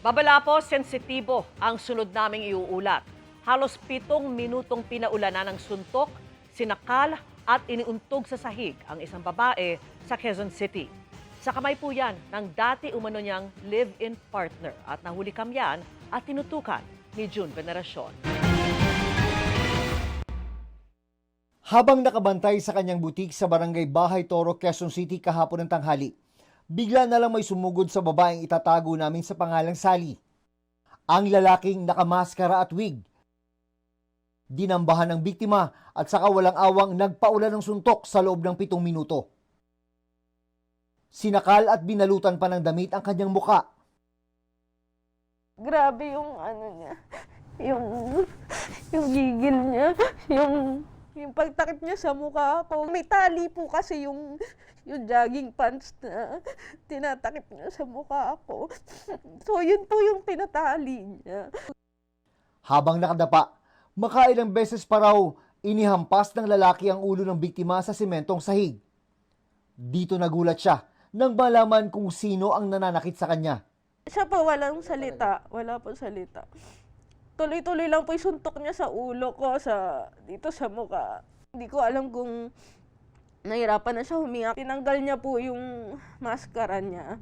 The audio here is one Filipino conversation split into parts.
Babala po, sensitibo ang sunod naming iuulat. Halos 7 minutong pinaulanan ng suntok, sinakal at iniuntog sa sahig ang isang babae sa Quezon City. Sa kamay po yan ng dati umano niyang live-in partner at nahuli kamyan at tinutukan ni June Veneracion. Habang nakabantay sa kanyang butik sa Barangay Bahay Toro, Quezon City kahapon ng tanghali, bigla na lang may sumugod sa babaeng itatago namin sa pangalang Sally. Ang lalaking nakamaskara at wig. Dinambahan ng biktima at saka walang awang nagpaulan ng suntok sa loob ng 7 minuto. Sinakal at binalutan pa ng damit ang kanyang muka. Grabe yung niya, yung gigil niya, yung pagtakip niya sa mukha ko. May tali po kasi yung jogging pants na tinatakip niya sa mukha ko. So yun po yung tinatali niya. Habang nakadapa, makailang beses pa raw inihampas ng lalaki ang ulo ng biktima sa sementong sahig. Dito nagulat siya nang malaman kung sino ang nananakit sa kanya. Siya po walang salita, wala po salita. Tuloy-tuloy lang po yung suntok niya sa ulo ko, dito sa mukha. Hindi ko alam kung nahirapan na siya huminga. Tinanggal niya po yung maskara niya.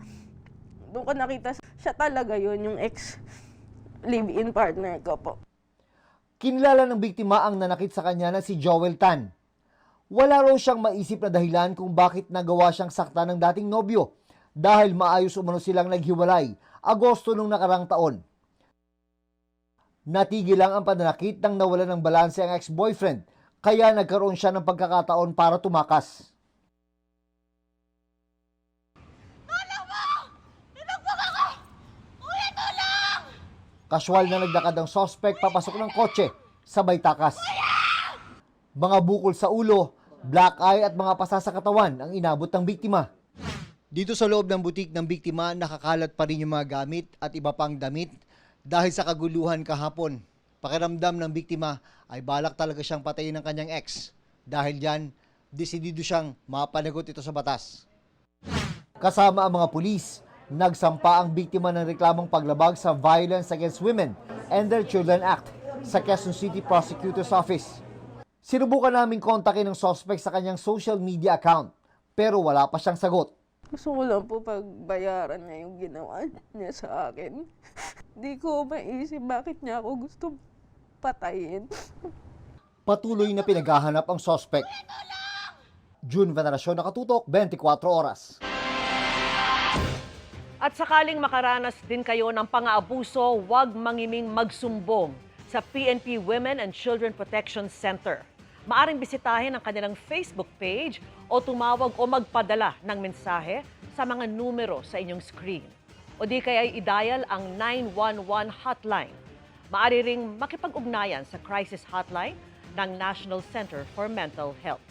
Doon ko nakita siya talaga yun, yung ex-live-in partner ko po. Kinilala ng biktima ang nanakit sa kanya na si Joel Tan. Wala raw siyang maisip na dahilan kung bakit nagawa siyang sakta ng dating nobyo dahil maayos umano silang naghiwalay Agosto nung nakarang taon. Natigil lang ang pananakit nang nawalan ng balanse ang ex-boyfriend kaya nagkaroon siya ng pagkakataon para tumakas. Kaswal na naglakad ang sospek papasok ng kotse, sabay takas. Mga bukol sa ulo, black eye at mga pasa sa katawan ang inabot ng biktima. Dito sa loob ng butik ng biktima, nakakalat pa rin yung mga gamit at iba pang damit dahil sa kaguluhan kahapon. Pakiramdam ng biktima ay balak talaga siyang patayin ng kanyang ex. Dahil dyan, desidido siyang mapanagot ito sa batas. Kasama ang mga pulis, nagsampa ang biktima ng reklamong paglabag sa Violence Against Women and Their Children Act sa Quezon City Prosecutor's Office. Sinubukan namin kontakin ng suspect sa kanyang social media account pero wala pa siyang sagot. Gusto ko lang po pagbayaran niya yung ginawa niya sa akin. Hindi ko maisip bakit niya ako gusto patayin. Patuloy na pinaghahanap ang suspect. June Veneracion, Nakatutok, 24 Oras. At sakaling makaranas din kayo ng pang-aabuso, huwag mangiming magsumbong sa PNP Women and Children Protection Center. Maaring bisitahin ang kanilang Facebook page o tumawag o magpadala ng mensahe sa mga numero sa inyong screen. O di kaya i-dial ang 911 hotline. Maaari ring makipag-ugnayan sa crisis hotline ng National Center for Mental Health.